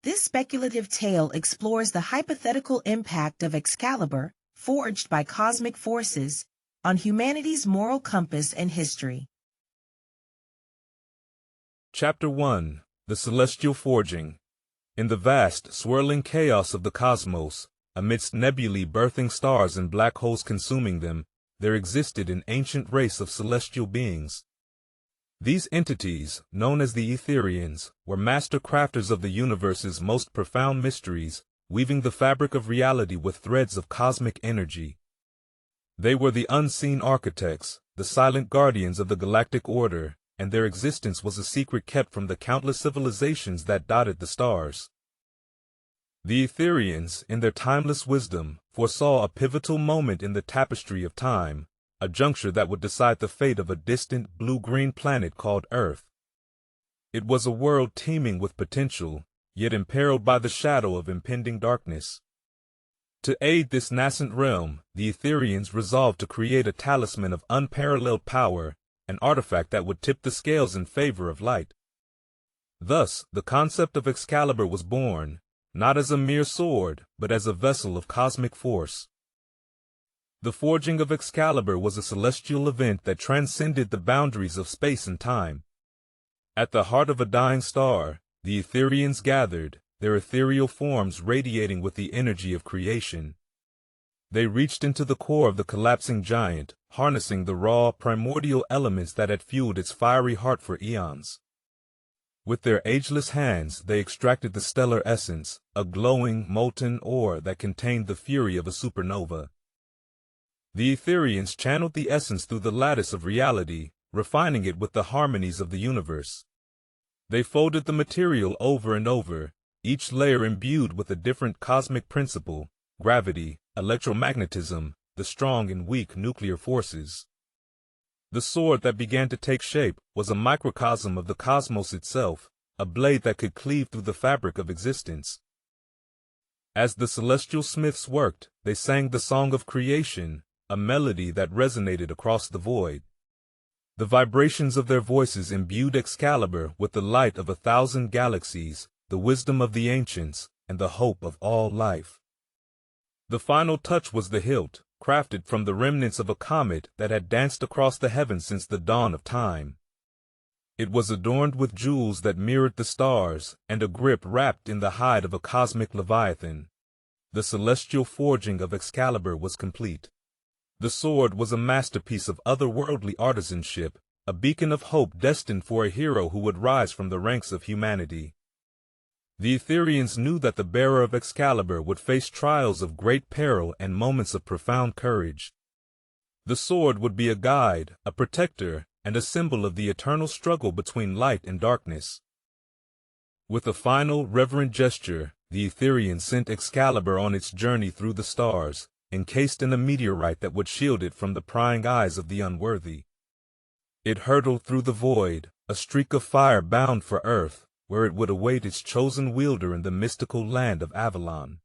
This speculative tale explores the hypothetical impact of Excalibur, forged by cosmic forces, on humanity's moral compass and history. Chapter 1. The Celestial Forging. In the vast, swirling chaos of the cosmos, amidst nebulae birthing stars and black holes consuming them, there existed an ancient race of celestial beings. These entities, known as the Aetherians, were master crafters of the universe's most profound mysteries, weaving the fabric of reality with threads of cosmic energy. They were the unseen architects, the silent guardians of the galactic order, and their existence was a secret kept from the countless civilizations that dotted the stars. The Aetherians, in their timeless wisdom, foresaw a pivotal moment in the tapestry of time, a juncture that would decide the fate of a distant blue-green planet called Earth. It was a world teeming with potential, yet imperiled by the shadow of impending darkness. To aid this nascent realm, the Aetherians resolved to create a talisman of unparalleled power, an artifact that would tip the scales in favor of light. Thus, the concept of Excalibur was born, not as a mere sword, but as a vessel of cosmic force. The forging of Excalibur was a celestial event that transcended the boundaries of space and time. At the heart of a dying star, the Aetherians gathered, their ethereal forms radiating with the energy of creation. They reached into the core of the collapsing giant, harnessing the raw, primordial elements that had fueled its fiery heart for eons. With their ageless hands, they extracted the stellar essence, a glowing, molten ore that contained the fury of a supernova. The Aetherians channeled the essence through the lattice of reality, refining it with the harmonies of the universe. They folded the material over and over, each layer imbued with a different cosmic principle: gravity, electromagnetism, the strong and weak nuclear forces. The sword that began to take shape was a microcosm of the cosmos itself, a blade that could cleave through the fabric of existence. As the celestial smiths worked, they sang the song of creation, a melody that resonated across the void. The vibrations of their voices imbued Excalibur with the light of 1,000 galaxies, the wisdom of the ancients, and the hope of all life. The final touch was the hilt, crafted from the remnants of a comet that had danced across the heavens since the dawn of time. It was adorned with jewels that mirrored the stars, and a grip wrapped in the hide of a cosmic leviathan. The celestial forging of Excalibur was complete. The sword was a masterpiece of otherworldly artisanship, a beacon of hope destined for a hero who would rise from the ranks of humanity. The Aetherians knew that the bearer of Excalibur would face trials of great peril and moments of profound courage. The sword would be a guide, a protector, and a symbol of the eternal struggle between light and darkness. With a final, reverent gesture, the Aetherians sent Excalibur on its journey through the stars, encased in a meteorite that would shield it from the prying eyes of the unworthy. It hurtled through the void, a streak of fire bound for Earth, where it would await its chosen wielder in the mystical land of Avalon.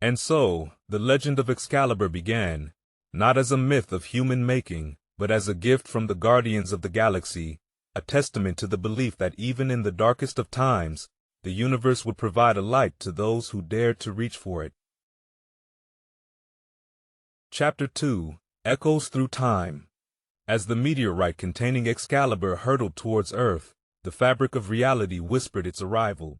And so, the legend of Excalibur began, not as a myth of human making, but as a gift from the guardians of the galaxy, a testament to the belief that even in the darkest of times, the universe would provide a light to those who dared to reach for it. Chapter 2. Echoes Through Time. As the meteorite containing Excalibur hurtled towards Earth, the fabric of reality whispered its arrival.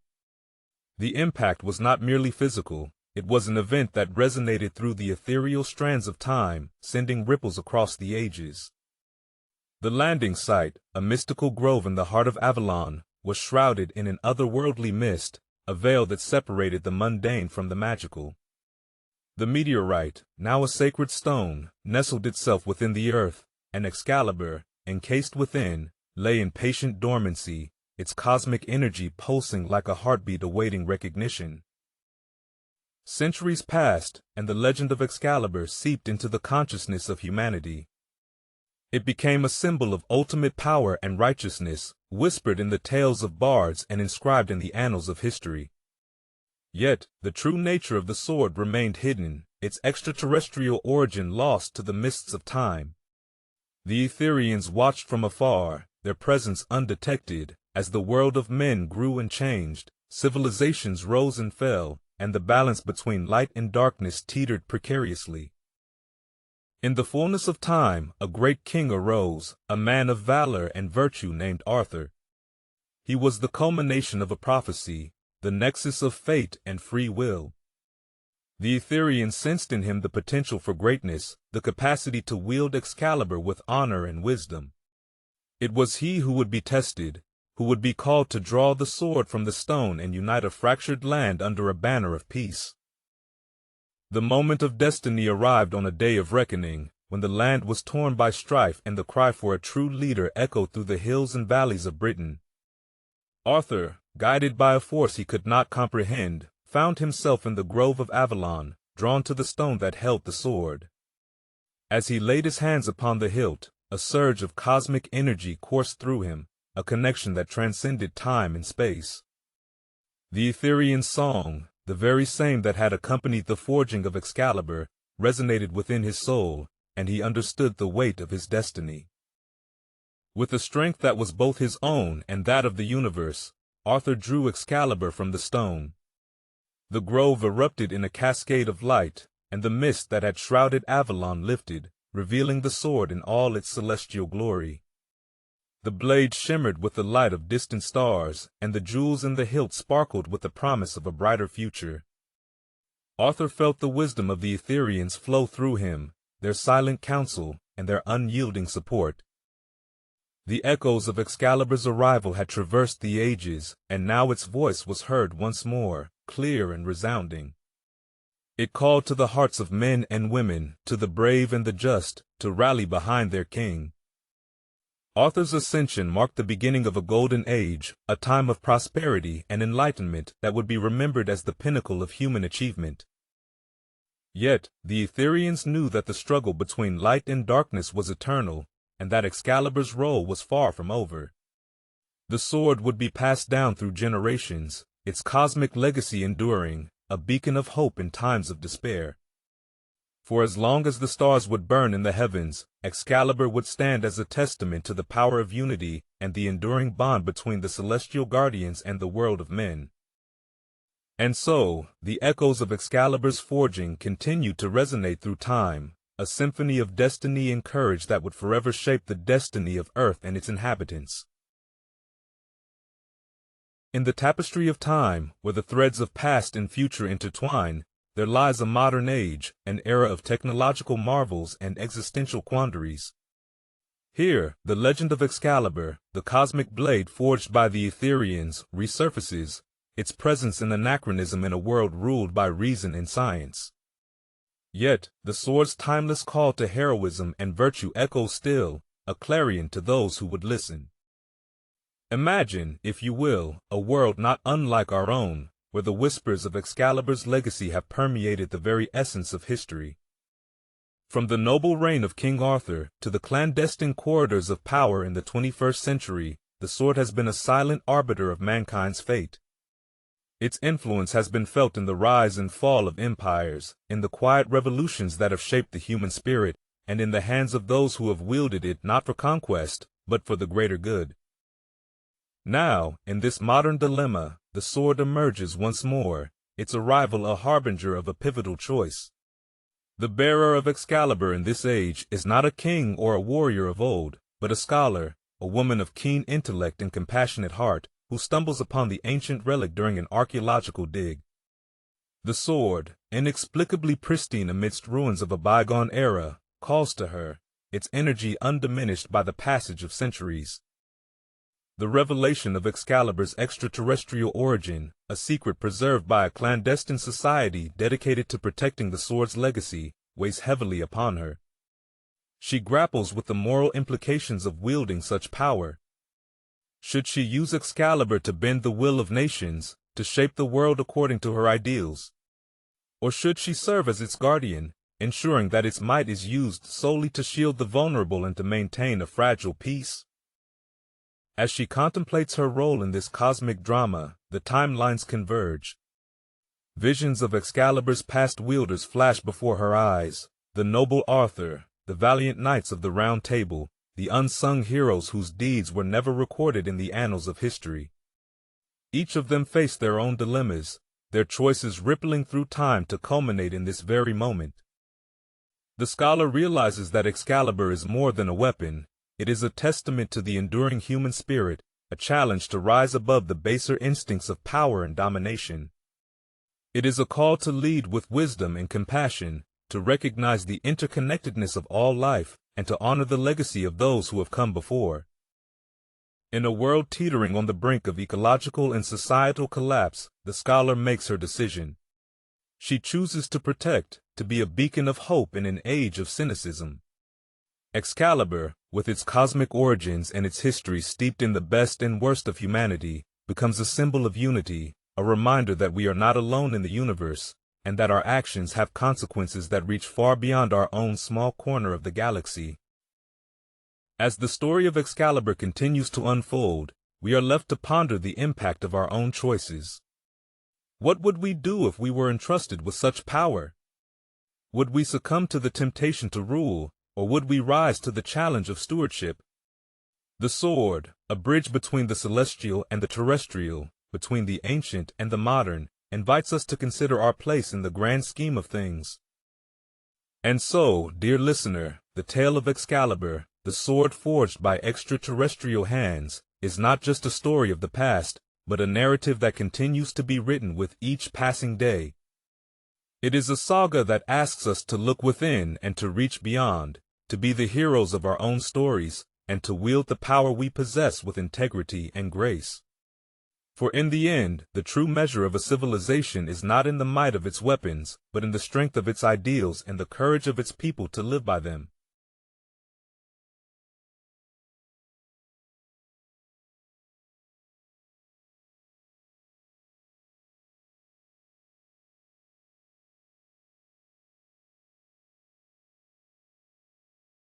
The impact was not merely physical, it was an event that resonated through the ethereal strands of time, sending ripples across the ages. The landing site, a mystical grove in the heart of Avalon, was shrouded in an otherworldly mist, a veil that separated the mundane from the magical. The meteorite, now a sacred stone, nestled itself within the earth, and Excalibur, encased within, lay in patient dormancy, its cosmic energy pulsing like a heartbeat awaiting recognition. Centuries passed, and the legend of Excalibur seeped into the consciousness of humanity. It became a symbol of ultimate power and righteousness, whispered in the tales of bards and inscribed in the annals of history. Yet, the true nature of the sword remained hidden, its extraterrestrial origin lost to the mists of time. The Aetherians watched from afar, their presence undetected, as the world of men grew and changed, Civilizations rose and fell, and the balance between light and darkness teetered precariously. In the fullness of time, a great king arose, a man of valor and virtue named Arthur. He was the culmination of a prophecy, the nexus of fate and free will. The Aetherians sensed in him the potential for greatness, the capacity to wield Excalibur with honor and wisdom. It was he who would be tested, who would be called to draw the sword from the stone and unite a fractured land under a banner of peace. The moment of destiny arrived on a day of reckoning, when the land was torn by strife and the cry for a true leader echoed through the hills and valleys of Britain. Arthur, guided by a force he could not comprehend, found himself in the grove of Avalon, drawn to the stone that held the sword. As he laid his hands upon the hilt, a surge of cosmic energy coursed through him, a connection that transcended time and space. The Aetherian song, the very same that had accompanied the forging of Excalibur, resonated within his soul, and he understood the weight of his destiny. With a strength that was both his own and that of the universe, Arthur drew Excalibur from the stone. The grove erupted in a cascade of light, and the mist that had shrouded Avalon lifted, revealing the sword in all its celestial glory. The blade shimmered with the light of distant stars, and the jewels in the hilt sparkled with the promise of a brighter future. Arthur felt the wisdom of the Aetherians flow through him, their silent counsel, and their unyielding support. The echoes of Excalibur's arrival had traversed the ages, and now its voice was heard once more, clear and resounding. It called to the hearts of men and women, to the brave and the just, to rally behind their king. Arthur's ascension marked the beginning of a golden age, a time of prosperity and enlightenment that would be remembered as the pinnacle of human achievement. Yet, the Aetherians knew that the struggle between light and darkness was eternal, and that Excalibur's role was far from over. The sword would be passed down through generations, its cosmic legacy enduring, a beacon of hope in times of despair. For as long as the stars would burn in the heavens, Excalibur would stand as a testament to the power of unity and the enduring bond between the celestial guardians and the world of men. And so, the echoes of Excalibur's forging continued to resonate through time, a symphony of destiny and courage that would forever shape the destiny of Earth and its inhabitants. In the tapestry of time, where the threads of past and future intertwine, there lies a modern age, an era of technological marvels and existential quandaries. Here, the legend of Excalibur, the cosmic blade forged by the Aetherians, resurfaces, its presence an anachronism in a world ruled by reason and science. Yet, the sword's timeless call to heroism and virtue echoes still, a clarion to those who would listen. Imagine, if you will, a world not unlike our own, where the whispers of Excalibur's legacy have permeated the very essence of history. From the noble reign of King Arthur to the clandestine corridors of power in the 21st century, the sword has been a silent arbiter of mankind's fate. Its influence has been felt in the rise and fall of empires, in the quiet revolutions that have shaped the human spirit, and in the hands of those who have wielded it not for conquest, but for the greater good. Now, in this modern dilemma, the sword emerges once more, its arrival a harbinger of a pivotal choice. The bearer of Excalibur in this age is not a king or a warrior of old, but a scholar, a woman of keen intellect and compassionate heart, who stumbles upon the ancient relic during an archaeological dig. The sword, inexplicably pristine amidst ruins of a bygone era, calls to her, its energy undiminished by the passage of centuries. The revelation of Excalibur's extraterrestrial origin, a secret preserved by a clandestine society dedicated to protecting the sword's legacy, weighs heavily upon her. She grapples with the moral implications of wielding such power. Should she use Excalibur to bend the will of nations, to shape the world according to her ideals? Or should she serve as its guardian, ensuring that its might is used solely to shield the vulnerable and to maintain a fragile peace? As she contemplates her role in this cosmic drama, the timelines converge. Visions of Excalibur's past wielders flash before her eyes, the noble Arthur, the valiant knights of the Round Table, the unsung heroes whose deeds were never recorded in the annals of history. Each of them faced their own dilemmas, their choices rippling through time to culminate in this very moment. The scholar realizes that Excalibur is more than a weapon. It is a testament to the enduring human spirit, a challenge to rise above the baser instincts of power and domination. It is a call to lead with wisdom and compassion, to recognize the interconnectedness of all life, and to honor the legacy of those who have come before. In a world teetering on the brink of ecological and societal collapse, the scholar makes her decision. She chooses to protect, to be a beacon of hope in an age of cynicism. Excalibur, with its cosmic origins and its history steeped in the best and worst of humanity, becomes a symbol of unity, a reminder that we are not alone in the universe, and that our actions have consequences that reach far beyond our own small corner of the galaxy. As the story of Excalibur continues to unfold, we are left to ponder the impact of our own choices. What would we do if we were entrusted with such power? Would we succumb to the temptation to rule, or would we rise to the challenge of stewardship? The sword, a bridge between the celestial and the terrestrial, between the ancient and the modern, invites us to consider our place in the grand scheme of things. And so, dear listener, the tale of Excalibur, the sword forged by extraterrestrial hands, is not just a story of the past, but a narrative that continues to be written with each passing day. It is a saga that asks us to look within and to reach beyond, to be the heroes of our own stories, and to wield the power we possess with integrity and grace. For in the end, the true measure of a civilization is not in the might of its weapons, but in the strength of its ideals and the courage of its people to live by them.